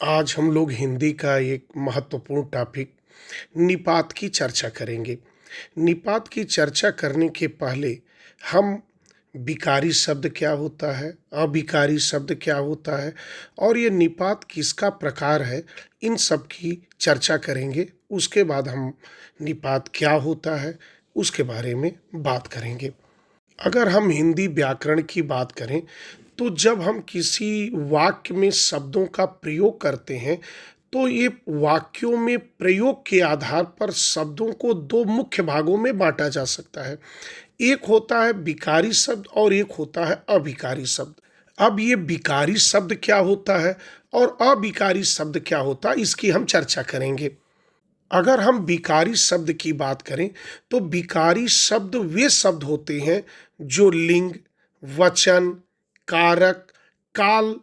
आज हम लोग हिंदी का एक महत्वपूर्ण टॉपिक निपात की चर्चा करेंगे। निपात की चर्चा करने के पहले हम विकारी शब्द क्या होता है, अविकारी शब्द क्या होता है और ये निपात किसका प्रकार है, इन सब की चर्चा करेंगे। उसके बाद हम निपात क्या होता है, उसके बारे में बात करेंगे। अगर हम हिंदी व्याकरण की बात करें तो जब हम किसी वाक्य में शब्दों का प्रयोग करते हैं तो ये वाक्यों में प्रयोग के आधार पर शब्दों को दो मुख्य भागों में बांटा जा सकता है। एक होता है विकारी शब्द और एक होता है अविकारी शब्द। अब ये विकारी शब्द क्या होता है और अविकारी शब्द क्या होता है, इसकी हम चर्चा करेंगे। अगर हम विकारी शब्द की बात करें तो विकारी शब्द वे शब्द होते हैं जो लिंग, वचन, कारक, काल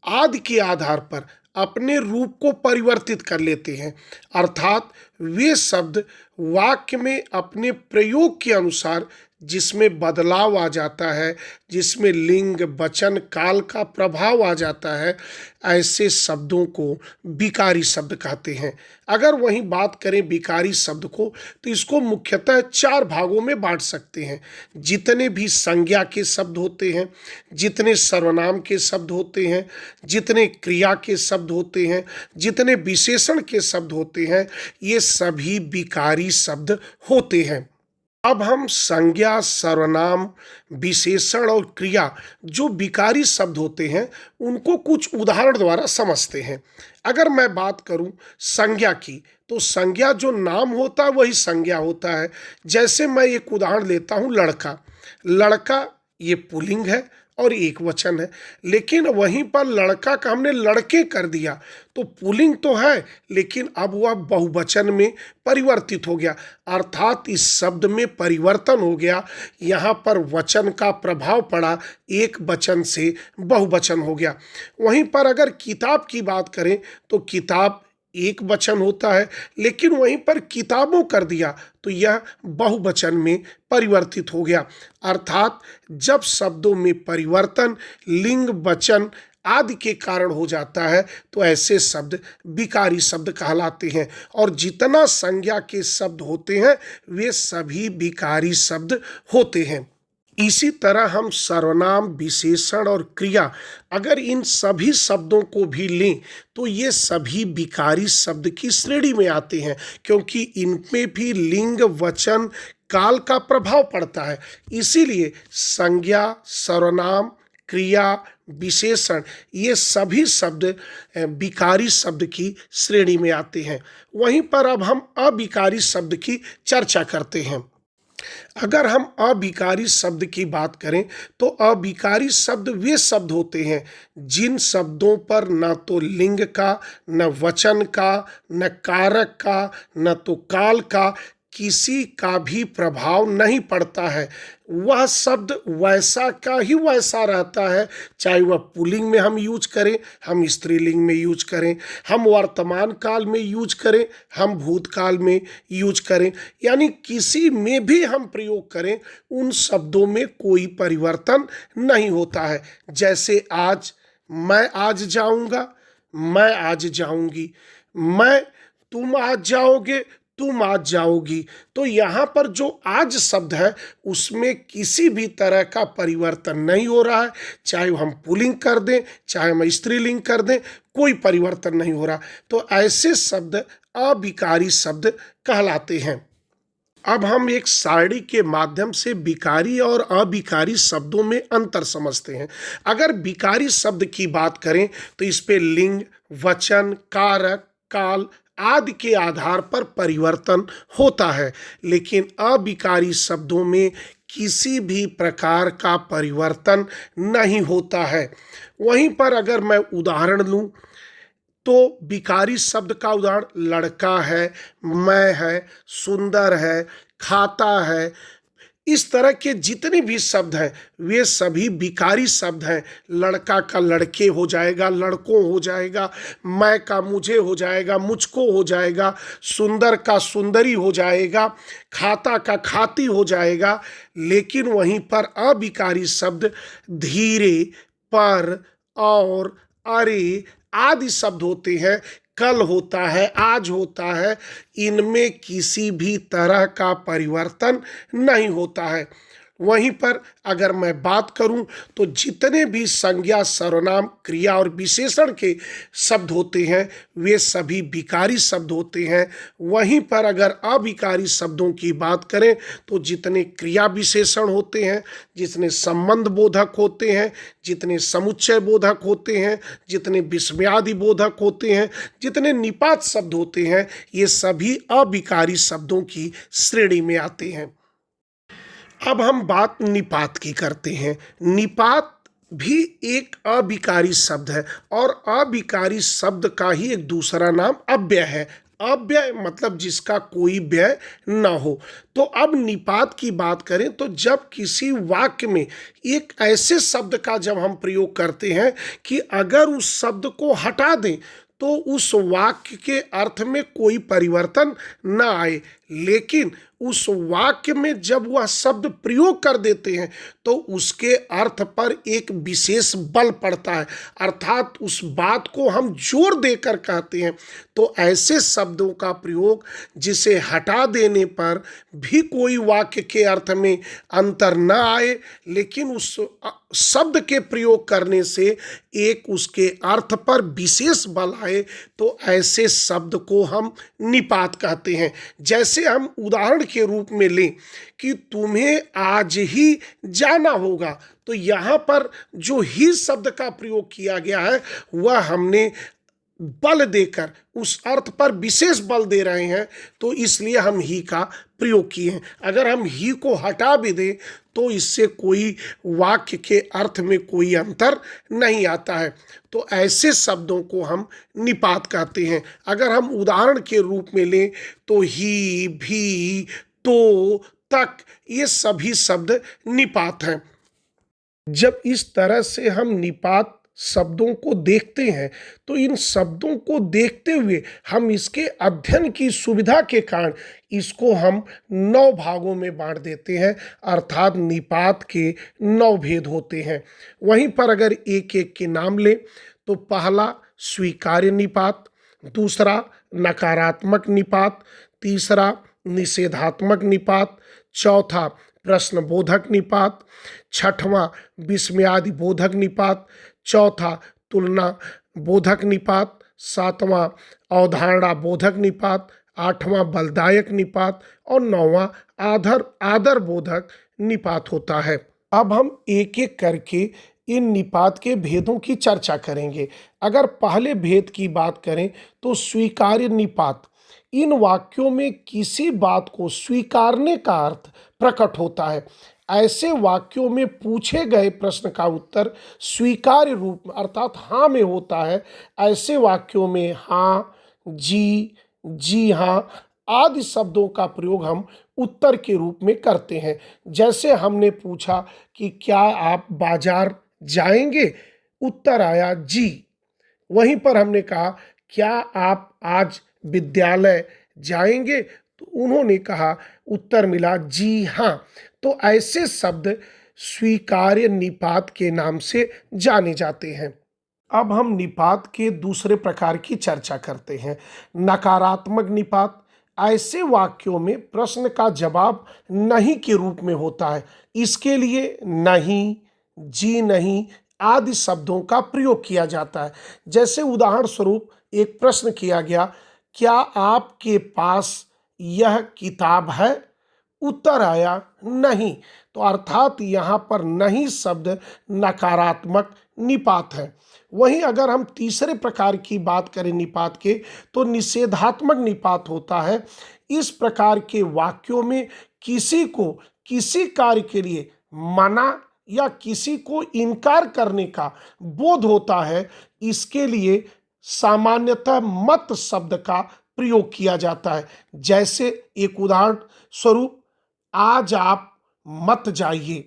आदि के आधार पर अपने रूप को परिवर्तित कर लेते हैं। अर्थात वे शब्द वाक्य में अपने प्रयोग के अनुसार जिसमें बदलाव आ जाता है, जिसमें लिंग, वचन, काल का प्रभाव आ जाता है, ऐसे शब्दों को विकारी शब्द कहते हैं। अगर वहीं बात करें विकारी शब्द को तो इसको मुख्यतः चार भागों में बांट सकते हैं। जितने भी संज्ञा के शब्द होते हैं, जितने सर्वनाम के शब्द होते हैं, जितने क्रिया के शब्द होते हैं, जितने विशेषण के शब्द होते हैं, ये सभी विकारी शब्द होते हैं। अब हम संज्ञा, सर्वनाम, विशेषण और क्रिया जो विकारी शब्द होते हैं उनको कुछ उदाहरण द्वारा समझते हैं। अगर मैं बात करूं संज्ञा की तो संज्ञा जो नाम होता है वही संज्ञा होता है। जैसे मैं एक उदाहरण लेता हूं, लड़का। लड़का ये पुल्लिंग है और एक वचन है, लेकिन वहीं पर लड़का का हमने लड़के कर दिया तो पुल्लिंग तो है लेकिन अब वह बहुवचन में परिवर्तित हो गया। अर्थात इस शब्द में परिवर्तन हो गया। यहाँ पर वचन का प्रभाव पड़ा, एक वचन से बहुवचन हो गया। वहीं पर अगर किताब की बात करें तो किताब एक वचन होता है, लेकिन वहीं पर किताबों कर दिया तो यह बहुवचन में परिवर्तित हो गया। अर्थात जब शब्दों में परिवर्तन लिंग, वचन आदि के कारण हो जाता है तो ऐसे शब्द विकारी शब्द कहलाते हैं। और जितना संज्ञा के शब्द होते हैं वे सभी विकारी शब्द होते हैं। इसी तरह हम सर्वनाम, विशेषण और क्रिया अगर इन सभी शब्दों को भी लें तो ये सभी विकारी शब्द की श्रेणी में आते हैं, क्योंकि इनमें भी लिंग, वचन, काल का प्रभाव पड़ता है। इसीलिए संज्ञा, सर्वनाम, क्रिया, विशेषण ये सभी शब्द विकारी शब्द की श्रेणी में आते हैं। वहीं पर अब हम अविकारी शब्द की चर्चा करते हैं। अगर हम अविकारी शब्द की बात करें तो अविकारी शब्द वे शब्द होते हैं जिन शब्दों पर न तो लिंग का, न वचन का, न कारक का, न तो काल का किसी का भी प्रभाव नहीं पड़ता है। वह शब्द वैसा का ही वैसा रहता है, चाहे वह पुल्लिंग में हम यूज करें, हम स्त्रीलिंग में यूज करें, हम वर्तमान काल में यूज करें, हम भूतकाल में यूज करें, यानी किसी में भी हम प्रयोग करें उन शब्दों में कोई परिवर्तन नहीं होता है। जैसे आज, मैं आज जाऊंगा, मैं आज जाऊंगी, मैं, तुम आज जाओगे, तुम आज जाओगी। तो यहाँ पर जो आज शब्द है उसमें किसी भी तरह का परिवर्तन नहीं हो रहा है, चाहे हम पुल्लिंग कर दें, चाहे हम स्त्रीलिंग कर दें, कोई परिवर्तन नहीं हो रहा। तो ऐसे शब्द अविकारी शब्द कहलाते हैं। अब हम एक सारणी के माध्यम से विकारी और अविकारी शब्दों में अंतर समझते हैं। अगर विकारी शब्द की बात करें तो इस पे लिंग, वचन, कारक, काल आदि के आधार पर परिवर्तन होता है, लेकिन अविकारी शब्दों में किसी भी प्रकार का परिवर्तन नहीं होता है। वहीं पर अगर मैं उदाहरण लूं तो विकारी शब्द का उदाहरण लड़का है, मैं है, सुंदर है, खाता है, इस तरह के जितने भी शब्द हैं वे सभी विकारी शब्द हैं। लड़का का लड़के हो जाएगा, लड़कों हो जाएगा, मैं का मुझे हो जाएगा, मुझको हो जाएगा, सुंदर का सुंदरी हो जाएगा, खाता का खाती हो जाएगा। लेकिन वहीं पर अविकारी शब्द धीरे, पर, और, अरे आदि शब्द होते हैं, कल होता है, आज होता है, इनमें किसी भी तरह का परिवर्तन नहीं होता है। वहीं पर अगर मैं बात करूं तो जितने भी संज्ञा, सर्वनाम, क्रिया और विशेषण के शब्द होते हैं वे सभी विकारी शब्द होते हैं। वहीं पर अगर अविकारी शब्दों की बात करें तो जितने क्रिया विशेषण होते हैं, जितने संबंध बोधक होते हैं, जितने समुच्चय बोधक होते हैं, जितने विस्मयादि बोधक होते हैं, जितने निपात शब्द होते हैं, ये सभी अविकारी शब्दों की श्रेणी में आते हैं। अब हम बात निपात की करते हैं। निपात भी एक अविकारी शब्द है और अविकारी शब्द का ही एक दूसरा नाम अव्यय है। अव्यय मतलब जिसका कोई व्यय न हो। तो अब निपात की बात करें तो जब किसी वाक्य में एक ऐसे शब्द का जब हम प्रयोग करते हैं कि अगर उस शब्द को हटा दें तो उस वाक्य के अर्थ में कोई परिवर्तन न आए, लेकिन उस वाक्य में जब वह शब्द प्रयोग कर देते हैं तो उसके अर्थ पर एक विशेष बल पड़ता है, अर्थात उस बात को हम जोर देकर कहते हैं। तो ऐसे शब्दों का प्रयोग जिसे हटा देने पर भी कोई वाक्य के अर्थ में अंतर न आए, लेकिन उस शब्द के प्रयोग करने से एक उसके अर्थ पर विशेष बल आए, तो ऐसे शब्द को हम निपात कहते हैं। जैसे हम उदाहरण के रूप में लें कि तुम्हें आज ही जाना होगा, तो यहाँ पर जो ही शब्द का प्रयोग किया गया है वह हमने बल देकर उस अर्थ पर विशेष बल दे रहे हैं, तो इसलिए हम ही का प्रयोग किए हैं। अगर हम ही को हटा भी दें तो इससे कोई वाक्य के अर्थ में कोई अंतर नहीं आता है। तो ऐसे शब्दों को हम निपात कहते हैं। अगर हम उदाहरण के रूप में लें तो ही, भी, तो, तक, ये सभी शब्द निपात हैं। जब इस तरह से हम निपात शब्दों को देखते हैं तो इन शब्दों को देखते हुए हम इसके अध्ययन की सुविधा के कारण इसको हम 9 भागों में बांट देते हैं, अर्थात निपात के 9 भेद होते हैं। वहीं पर अगर एक एक के नाम लें तो पहला स्वीकार्य निपात, दूसरा नकारात्मक निपात, तीसरा निषेधात्मक निपात, चौथा प्रश्नबोधक निपात, छठवां विस्मयादि बोधक निपात, चौथा तुलना बोधक निपात, सातवां अवधारणा बोधक निपात, आठवां बलदायक निपात और नौवां आदर बोधक निपात होता है। अब हम एक एक करके इन निपात के भेदों की चर्चा करेंगे। अगर पहले भेद की बात करें तो स्वीकार्य निपात, इन वाक्यों में किसी बात को स्वीकारने का अर्थ प्रकट होता है। ऐसे वाक्यों में पूछे गए प्रश्न का उत्तर स्वीकार्य रूप में अर्थात हाँ में होता है। ऐसे वाक्यों में हाँ, जी, जी हाँ आदि शब्दों का प्रयोग हम उत्तर के रूप में करते हैं। जैसे हमने पूछा कि क्या आप बाजार जाएंगे, उत्तर आया जी। वहीं पर हमने कहा क्या आप आज विद्यालय जाएंगे, तो उन्होंने कहा, उत्तर मिला जी हाँ। तो ऐसे शब्द स्वीकार्य निपात के नाम से जाने जाते हैं। अब हम निपात के दूसरे प्रकार की चर्चा करते हैं, नकारात्मक निपात। ऐसे वाक्यों में प्रश्न का जवाब नहीं के रूप में होता है। इसके लिए नहीं, जी नहीं आदि शब्दों का प्रयोग किया जाता है। जैसे उदाहरण स्वरूप एक प्रश्न किया गया, क्या आपके पास यह किताब है, उत्तर आया नहीं। तो अर्थात यहाँ पर नहीं शब्द नकारात्मक निपात है। वहीं अगर हम तीसरे प्रकार की बात करें निपात के, तो निषेधात्मक निपात होता है। इस प्रकार के वाक्यों में किसी को किसी कार्य के लिए मना या किसी को इनकार करने का बोध होता है, इसके लिए सामान्यतः मत शब्द का प्रयोग किया जाता है। जैसे एक उदाहरण स्वरूप, आज आप मत जाइए,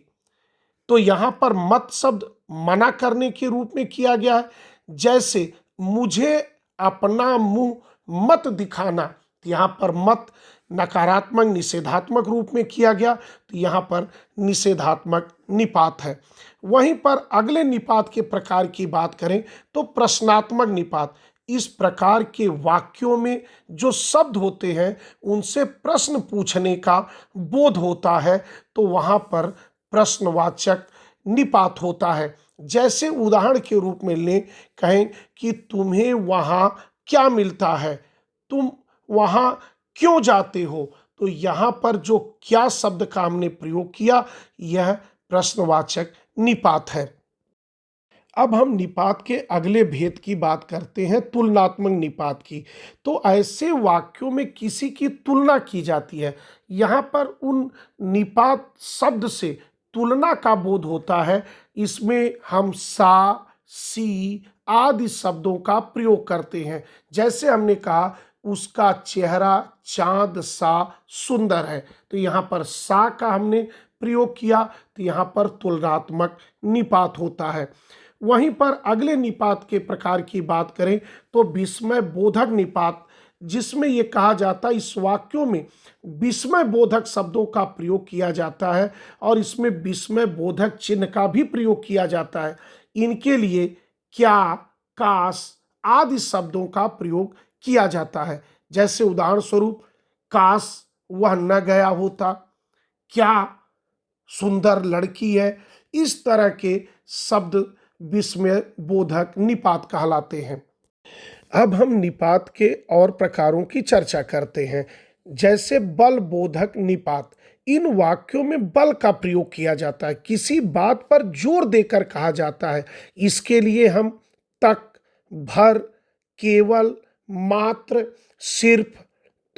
तो यहाँ पर मत शब्द मना करने के रूप में किया गया है। जैसे मुझे अपना मुंह मत दिखाना, तो यहाँ पर मत नकारात्मक निषेधात्मक रूप में किया गया, तो यहाँ पर निषेधात्मक निपात है। वहीं पर अगले निपात के प्रकार की बात करें तो प्रश्नात्मक निपात। इस प्रकार के वाक्यों में जो शब्द होते हैं उनसे प्रश्न पूछने का बोध होता है, तो वहाँ पर प्रश्नवाचक निपात होता है। जैसे उदाहरण के रूप में लें, कहें कि तुम्हें वहाँ क्या मिलता है, तुम वहाँ क्यों जाते हो, तो यहाँ पर जो क्या शब्द का हमने प्रयोग किया, यह प्रश्नवाचक निपात है। अब हम निपात के अगले भेद की बात करते हैं, तुलनात्मक निपात की। तो ऐसे वाक्यों में किसी की तुलना की जाती है। यहाँ पर उन निपात शब्द से तुलना का बोध होता है। इसमें हम सा, सी आदि शब्दों का प्रयोग करते हैं। जैसे हमने कहा, उसका चेहरा चांद सा सुंदर है, तो यहाँ पर सा का हमने प्रयोग किया, तो यहाँ पर तुलनात्मक निपात होता है। वहीं पर अगले निपात के प्रकार की बात करें तो विस्मय बोधक निपात, जिसमें यह कहा जाता है इस वाक्यों में विस्मय बोधक शब्दों का प्रयोग किया जाता है और इसमें विस्मय बोधक चिन्ह का भी प्रयोग किया जाता है। इनके लिए क्या, काश आदि शब्दों का प्रयोग किया जाता है। जैसे उदाहरण स्वरूप, काश वह न गया होता, क्या सुंदर लड़की है। इस तरह के शब्द विस्मय बोधक निपात कहलाते हैं। अब हम निपात के और प्रकारों की चर्चा करते हैं। जैसे बल बोधक निपात, इन वाक्यों में बल का प्रयोग किया जाता है, किसी बात पर जोर देकर कहा जाता है। इसके लिए हम तक, भर, केवल, मात्र, सिर्फ,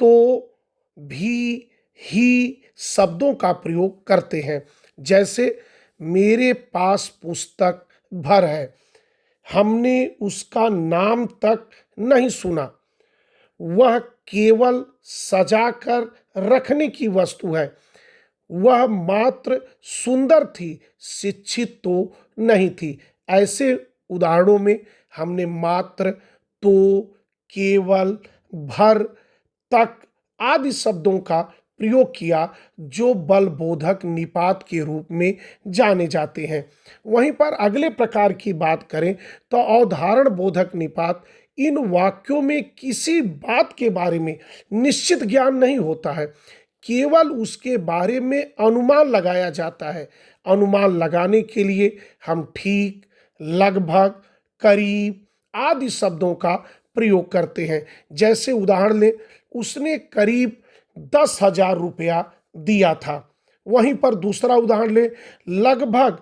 तो, भी, ही शब्दों का प्रयोग करते हैं। जैसे मेरे पास पुस्तक भर है, हमने उसका नाम तक नहीं सुना, वह केवल सजाकर रखने की वस्तु है, वह मात्र सुंदर थी, शिक्षित तो नहीं थी। ऐसे उदाहरणों में हमने मात्र, तो, केवल, भर, तक आदि शब्दों का प्रयोग किया जो बलबोधक निपात के रूप में जाने जाते हैं। वहीं पर अगले प्रकार की बात करें तो अवधारण बोधक निपात, इन वाक्यों में किसी बात के बारे में निश्चित ज्ञान नहीं होता है, केवल उसके बारे में अनुमान लगाया जाता है। अनुमान लगाने के लिए हम ठीक, लगभग, करीब आदि शब्दों का प्रयोग करते हैं। जैसे उदाहरण लें, उसने करीब 10,000 रुपया दिया था। वहीं पर दूसरा उदाहरण लें, लगभग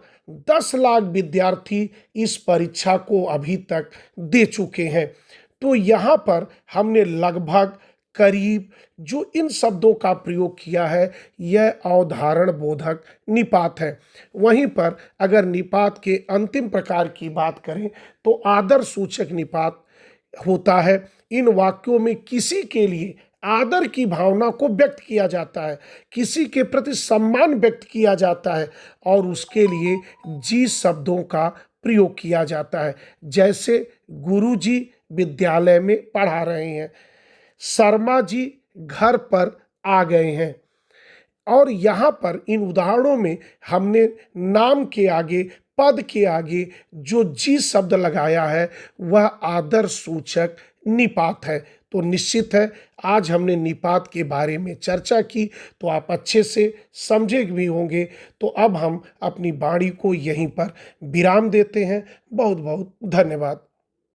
10 लाख विद्यार्थी इस परीक्षा को अभी तक दे चुके हैं। तो यहाँ पर हमने लगभग, करीब जो इन शब्दों का प्रयोग किया है, यह अवधारण बोधक निपात है। वहीं पर अगर निपात के अंतिम प्रकार की बात करें तो आदर सूचक निपात होता है। इन वाक्यों में किसी के लिए आदर की भावना को व्यक्त किया जाता है, किसी के प्रति सम्मान व्यक्त किया जाता है और उसके लिए जी शब्दों का प्रयोग किया जाता है। जैसे गुरुजी विद्यालय में पढ़ा रहे हैं, शर्मा जी घर पर आ गए हैं। और यहाँ पर इन उदाहरणों में हमने नाम के आगे, पद के आगे जो जी शब्द लगाया है वह आदर सूचक निपात है। तो निश्चित है आज हमने निपात के बारे में चर्चा की तो आप अच्छे से समझे भी होंगे। तो अब हम अपनी वाणी को यहीं पर विराम देते हैं। बहुत बहुत धन्यवाद।